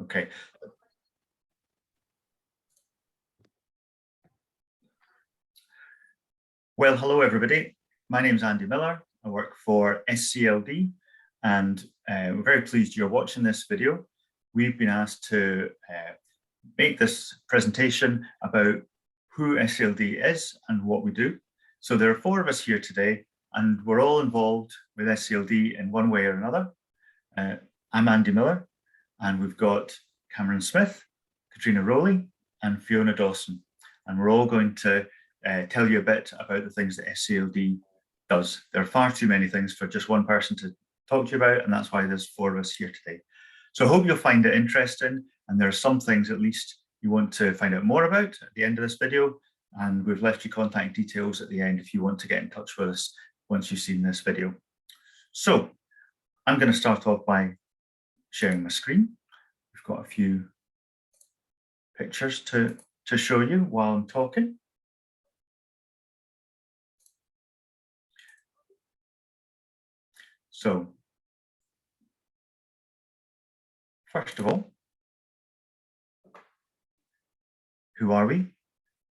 Okay. Well, hello everybody. My name is Andy Miller. I work for SCLD, and we're very pleased you're watching this video. We've been asked to make this presentation about who SCLD is and what we do. So there are 4 of us here today, and we're all involved with SCLD in one way or another. I'm Andy Miller, and we've got Cameron Smith, Katrina Rowley, and Fiona Dawson. And we're all going to tell you a bit about the things that SCLD does. There are far too many things for just one person to talk to you about, and that's why there's 4 of us here today. So I hope you'll find it interesting, and there are some things at least you want to find out more about at the end of this video, and we've left you contact details at the end if you want to get in touch with us once you've seen this video. So I'm going to start off by sharing my screen. We've got a few pictures to show you while I'm talking. So, first of all, who are we?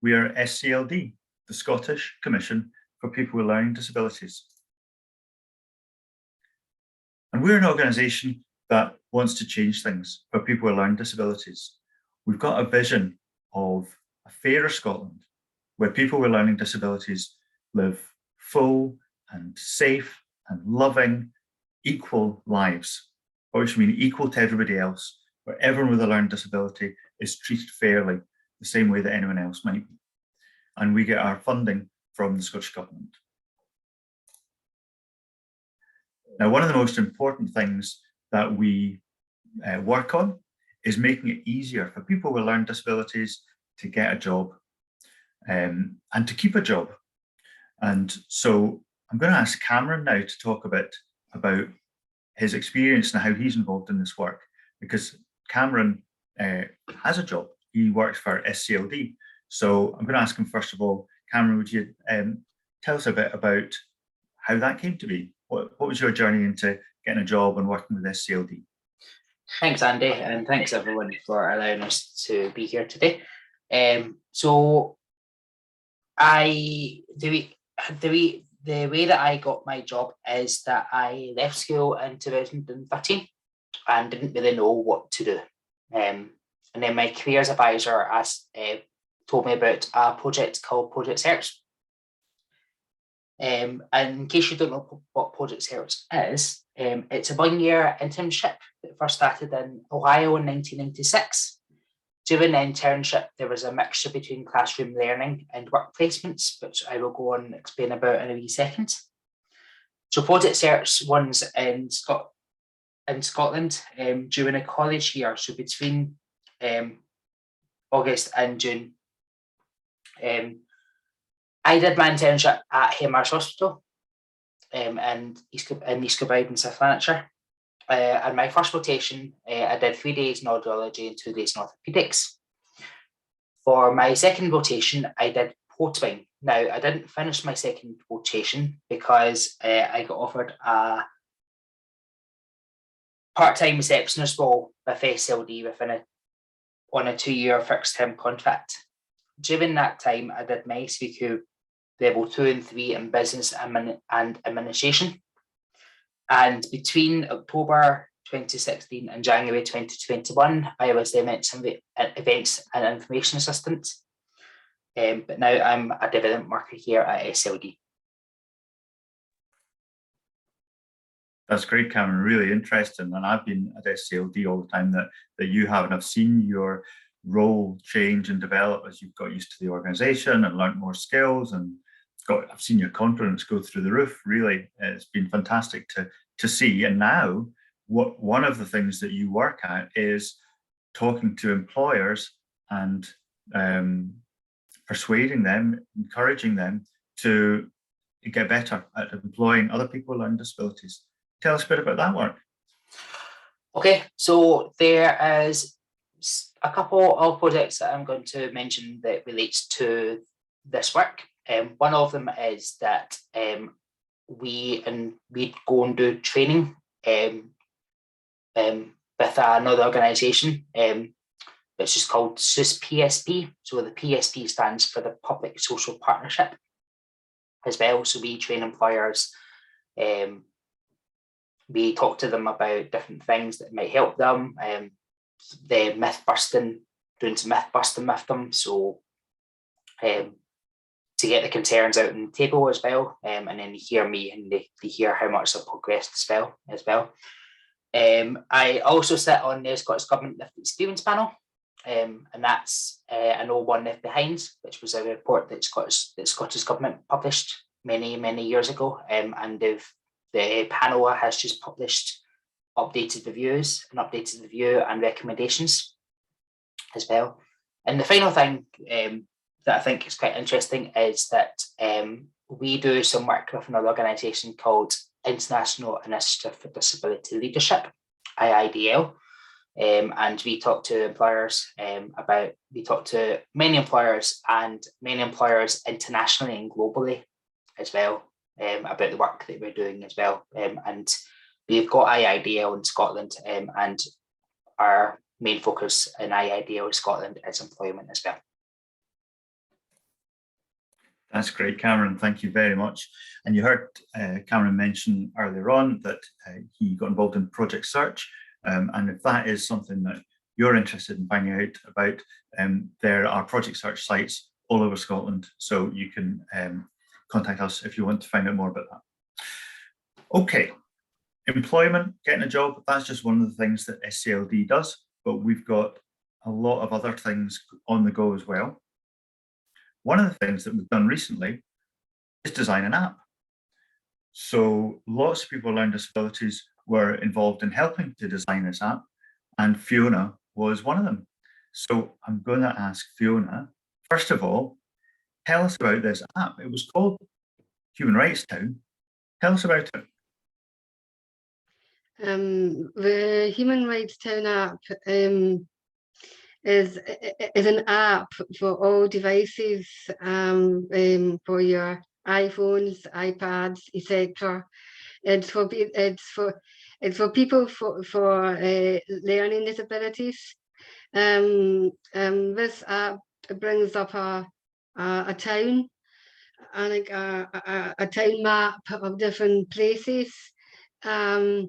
We are SCLD, the Scottish Commission for People with Learning Disabilities. And we're an organisation that wants to change things for people with learning disabilities. We've got a vision of a fairer Scotland where people with learning disabilities live full and safe and loving, equal lives, which mean equal to everybody else, where everyone with a learning disability is treated fairly, the same way that anyone else might be. And we get our funding from the Scottish Government. Now, one of the most important things that we work on is making it easier for people with learning disabilities to get a job and to keep a job. And so I'm going to ask Cameron now to talk a bit about his experience and how he's involved in this work, because Cameron has a job. He works for SCLD. So I'm going to ask him, first of all, Cameron, would you tell us a bit about how that came to be? What was your journey into getting a job and working with SCLD? Thanks, Andy, and thanks everyone for allowing us to be here today. So the way that I got my job is that I left school in 2013 and didn't really know what to do. And then my careers advisor told me about a project called Project Search. And in case you don't know what Project Search is, it's a 1-year internship that first started in Ohio in 1996. During the internship, there was a mixture between classroom learning and work placements, which I will go on and explain about in a wee second. So Project Search runs in Scotland during a college year, so between August and June. I did my internship at Haymars Hospital in East Kilbride in South Lanarkshire. And my first rotation, I did 3 days in audiology and 2 days in orthopaedics. For my second rotation, I did portwing. Now, I didn't finish my second rotation because I got offered a part-time receptionist role with SLD on a 2-year fixed-term contract. During that time, I did my SVQ level 2 and 3 in business and administration. And between October 2016 and January 2021, I was the events and information assistant. But now I'm a development worker here at SLD. That's great, Cameron, really interesting. And I've been at SCLD all the time that you have, and I've seen your role change and develop as you've got used to the organisation and learned more skills, and I've seen your confidence go through the roof. Really, it's been fantastic to see. And now, one of the things that you work at is talking to employers and persuading them, encouraging them to get better at employing other people with learning disabilities. Tell us a bit about that work. Okay, so there is a couple of projects that I'm going to mention that relates to this work. One of them is that we go and do training with another organisation, which is called PSP. So the PSP stands for the Public Social Partnership as well. So we train employers. We talk to them about different things that might help them. The myth busting, doing some myth busting with them. So to get the concerns out on the table as well, and then they hear me and they hear how much they've progressed as well. I also sit on the Scottish Government Lived Experience panel, and that's an old one left behind, which was a report that Scottish Government published many years ago, and the panel has just published updated reviews, an updated review and recommendations as well. And the final thing that I think is quite interesting is that we do some work with another organisation called International Initiative for Disability Leadership, IIDL, and we talk to employers we talk to many employers internationally and globally as well, about the work that we're doing as well. And we've got IIDL in Scotland, and our main focus in IIDL Scotland is employment as well. That's great, Cameron. Thank you very much. And you heard Cameron mention earlier on that he got involved in Project Search. And if that is something that you're interested in finding out about, there are Project Search sites all over Scotland. So you can contact us if you want to find out more about that. Okay, employment, getting a job, that's just one of the things that SCLD does, but we've got a lot of other things on the go as well. One of the things that we've done recently is design an app. So lots of people with learning disabilities were involved in helping to design this app, and Fiona was one of them. So I'm going to ask Fiona, first of all, tell us about this app. It was called Human Rights Town. Tell us about it. The Human Rights Town app is an app for all devices, for your iPhones, iPads, etc. It's for people for learning disabilities. This app brings up a town and like a town map of different places. I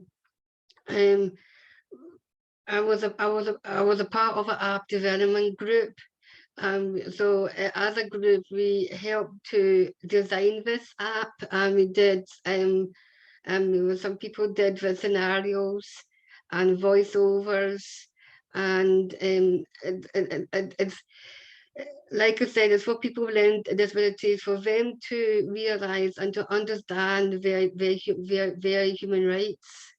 was a part of an app development group. So as a group, we helped to design this app, and we did. Some people did the scenarios and voiceovers, and it's like I said, it's for people with learning disabilities, for them to realise and to understand their human rights.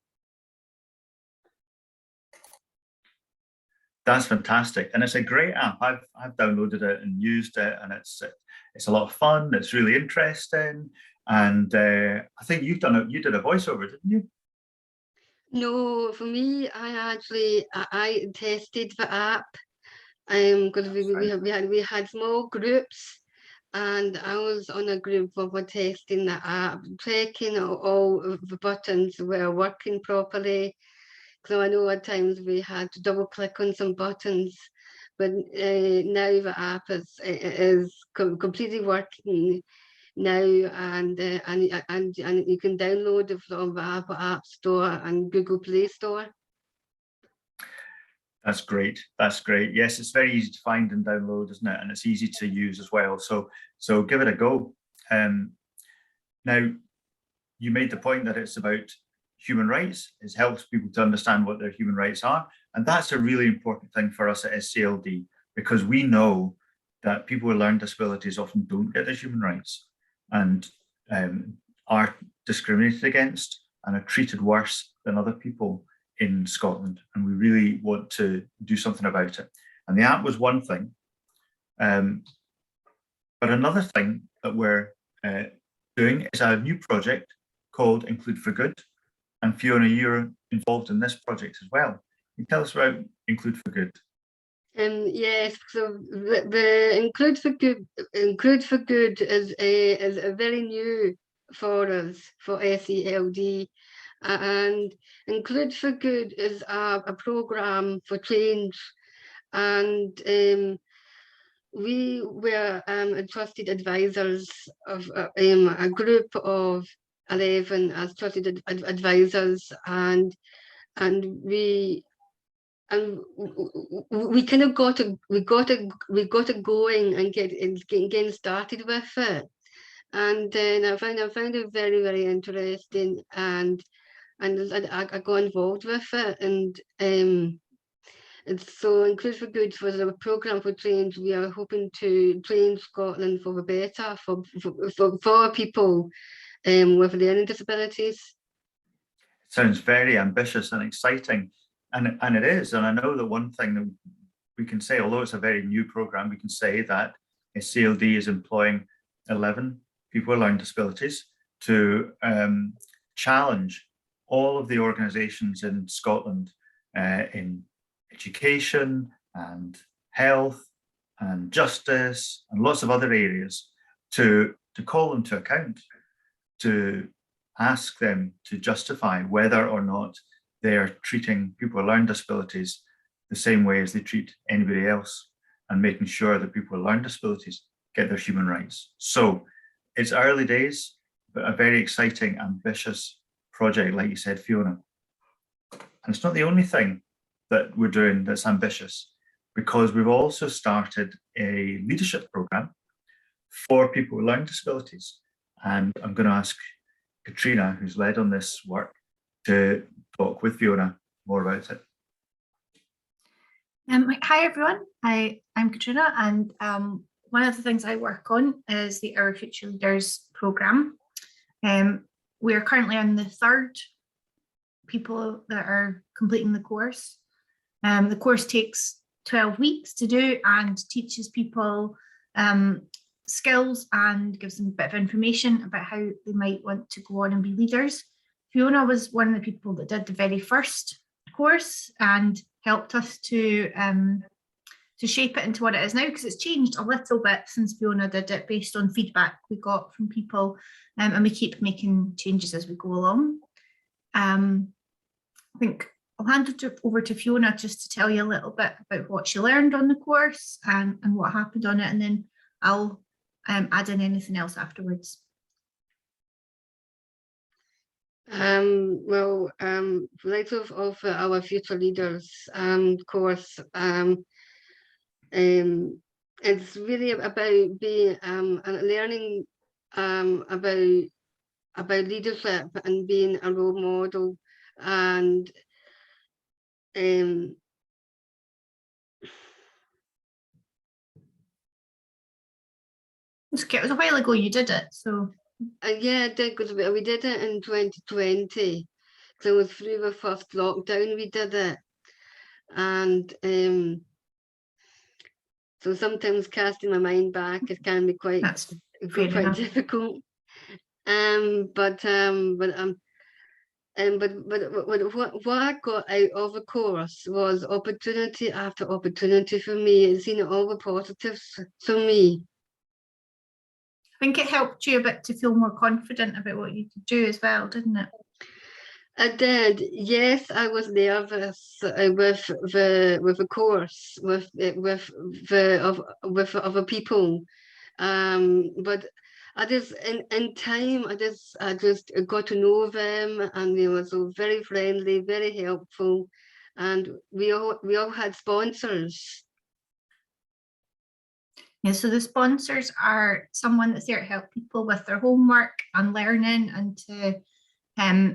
That's fantastic, and it's a great app. I've downloaded it and used it, and it's a lot of fun. It's really interesting, and I think you did a voiceover, didn't you? No, for me, I tested the app, because we had small groups, and I was on a group for testing the app, checking all of the buttons were working properly. So I know at times we had to double click on some buttons, but now the app is completely working now, and you can download it from the Apple App Store and Google Play Store. That's great. That's great. Yes, it's very easy to find and download, isn't it? And it's easy to use as well. So give it a go. Now, you made the point that it's about human rights. It helps people to understand what their human rights are. And that's a really important thing for us at SCLD, because we know that people with learning disabilities often don't get their human rights and are discriminated against and are treated worse than other people in Scotland. And we really want to do something about it. And the app was one thing. But another thing that we're doing is a new project called Include for Good. And Fiona, you're involved in this project as well. Can you tell us about Include for Good? Yes, so the Include for Good is very new for us, for SCLD, And Include for Good is a program for change, and we were trusted advisors of a group of 11 as trusted advisors, and we kind of got it going and getting started with it. And then I found it very, very interesting, and I got involved with it. And so Include for Good was a programme for change. We are hoping to change Scotland for the better for people with learning disabilities. Sounds very ambitious and exciting, and it is. And I know that one thing that we can say, although it's a very new programme, we can say that SCLD is employing 11 people with learning disabilities to challenge all of the organisations in Scotland in education and health and justice and lots of other areas to call them to account, to ask them to justify whether or not they are treating people with learning disabilities the same way as they treat anybody else, and making sure that people with learning disabilities get their human rights. So it's early days, but a very exciting, ambitious project, like you said, Fiona. And it's not the only thing that we're doing that's ambitious, because we've also started a leadership program for people with learning disabilities. And I'm going to ask Katrina, who's led on this work, to talk with Fiona more about it. Hi everyone, I'm Katrina, and one of the things I work on is the Our Future Leaders programme. We are currently on the 3rd people that are completing the course. The course takes 12 weeks to do and teaches people skills and gives them a bit of information about how they might want to go on and be leaders. Fiona was one of the people that did the very first course and helped us to shape it into what it is now, because it's changed a little bit since Fiona did it based on feedback we got from people, and we keep making changes as we go along. I think I'll hand it over to Fiona just to tell you a little bit about what she learned on the course and what happened on it, and then I'll add in anything else afterwards. Like of Our Future Leaders course, it's really about being learning about leadership and being a role model, and It was a while ago you did it, so yeah, I did, because we did it in 2020. So it was through the first lockdown we did it, and so sometimes casting my mind back, it can be quite difficult. But what I got out of the course was opportunity after opportunity for me. It's seen all the positives for me. I think it helped you a bit to feel more confident about what you could do as well, didn't it? I did, yes. I was nervous with the course, with other people, but I just in time I just got to know them, and they were so very friendly, very helpful, and we all had sponsors. Yeah, so the sponsors are someone that's there to help people with their homework and learning, and to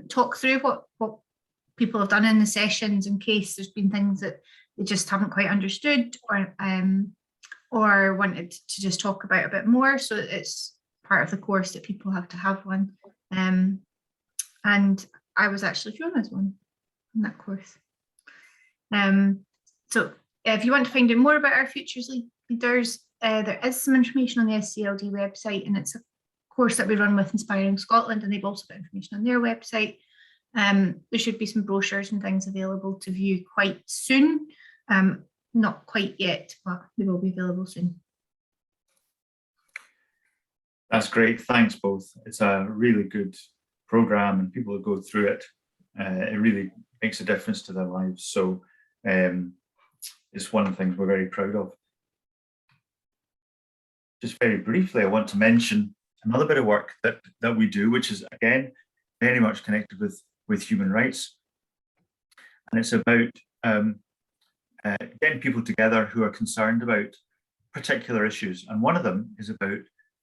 talk through what people have done in the sessions in case there's been things that they just haven't quite understood or wanted to just talk about a bit more. So it's part of the course that people have to have one. And I was actually Fiona's one in that course. So if you want to find out more about Our Futures Leaders, there is some information on the SCLD website, and it's a course that we run with Inspiring Scotland, and they've also got information on their website. There should be some brochures and things available to view quite soon. Not quite yet, but they will be available soon. That's great. Thanks both. It's a really good programme, and people who go through it It really makes a difference to their lives. So it's one of the things we're very proud of. Just very briefly, I want to mention another bit of work that we do, which is, again, very much connected with human rights. And it's about getting people together who are concerned about particular issues. And one of them is about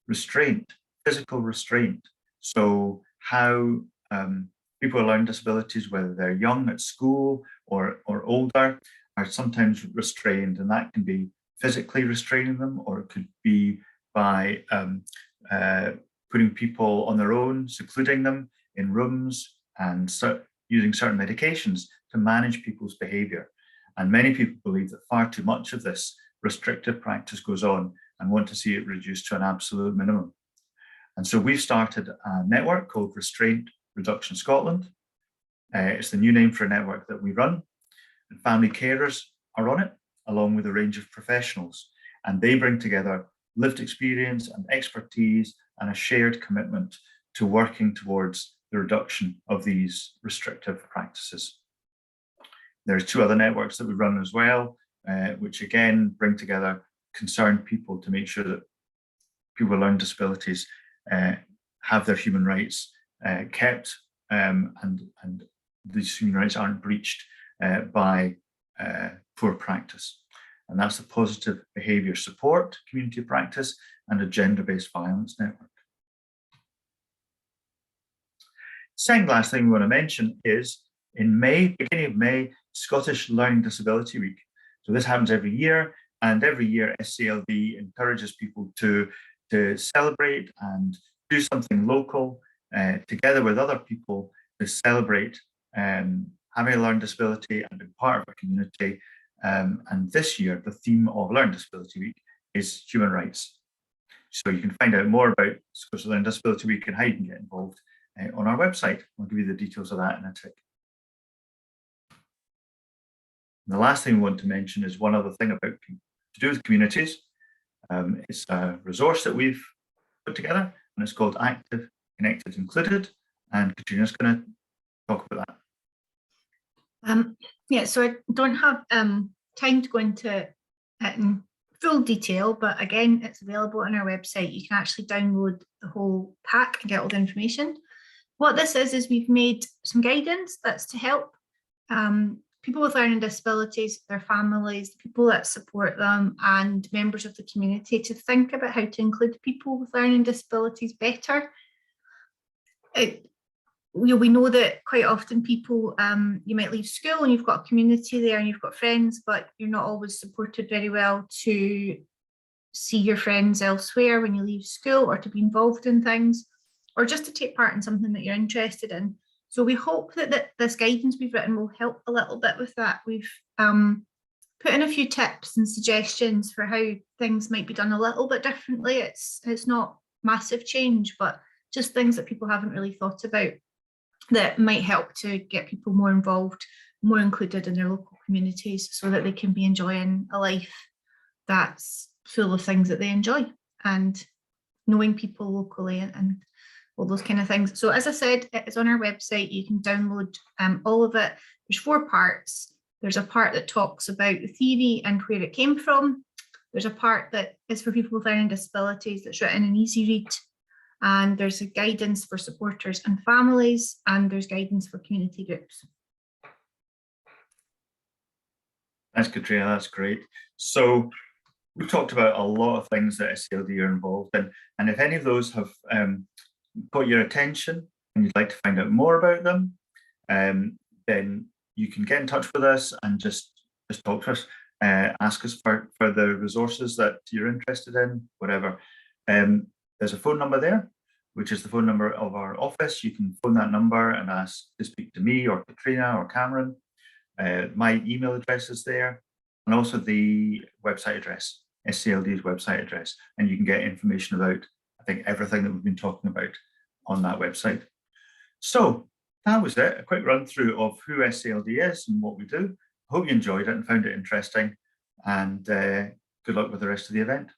restraint, physical restraint. So how people with learning disabilities, whether they're young at school or older, are sometimes restrained, and that can be physically restraining them, or it could be by putting people on their own, secluding them in rooms, and using certain medications to manage people's behaviour. And many people believe that far too much of this restrictive practice goes on and want to see it reduced to an absolute minimum. And so we've started a network called Restraint Reduction Scotland. It's the new name for a network that we run, and family carers are on it, along with a range of professionals. And they bring together lived experience and expertise and a shared commitment to working towards the reduction of these restrictive practices. There's 2 other networks that we run as well, which again bring together concerned people to make sure that people with learning disabilities have their human rights kept, and these human rights aren't breached by poor practice. And that's the Positive Behaviour Support Community Practice and a Gender-Based Violence Network. Second last thing we want to mention is in May, beginning of May, Scottish Learning Disability Week. So this happens every year, and every year SCLD encourages people to celebrate and do something local together with other people to celebrate having a learning disability and being part of a community. And this year, the theme of Learning Disability Week is human rights. So you can find out more about Scottish Learning Disability Week and how you can get involved on our website. I'll give you the details of that in a tick. And the last thing we want to mention is one other thing about to do with communities. It's a resource that we've put together, and it's called Active, Connected, Included. And Katrina's going to talk about that. Yeah, so I don't have time to go into it in full detail, but again, it's available on our website. You can actually download the whole pack and get all the information. What this is we've made some guidance that's to help people with learning disabilities, their families, the people that support them, and members of the community to think about how to include people with learning disabilities better. We know that quite often people, you might leave school and you've got a community there and you've got friends, but you're not always supported very well to see your friends elsewhere when you leave school, or to be involved in things, or just to take part in something that you're interested in. So we hope that this guidance we've written will help a little bit with that. We've put in a few tips and suggestions for how things might be done a little bit differently. It's not massive change, but just things that people haven't really thought about that might help to get people more involved, more included in their local communities, so that they can be enjoying a life that's full of things that they enjoy, and knowing people locally and all those kind of things. So as I said, it's on our website. You can download all of it. There's 4 parts. There's a part that talks about the theory and where it came from. There's a part that is for people with learning disabilities that's written in easy read. And there's a guidance for supporters and families, and there's guidance for community groups. Thanks, Katrina, that's great. So we've talked about a lot of things that SCLD are involved in, and if any of those have got your attention and you'd like to find out more about them, then you can get in touch with us and just talk to us, ask us for the resources that you're interested in, whatever. There's a phone number there, which is the phone number of our office. You can phone that number and ask to speak to me or Katrina or Cameron. My email address is there, and also the website address, SCLD's website address, and you can get information about, I think, everything that we've been talking about on that website. So that was it, a quick run through of who SCLD is and what we do. I hope you enjoyed it and found it interesting, and good luck with the rest of the event.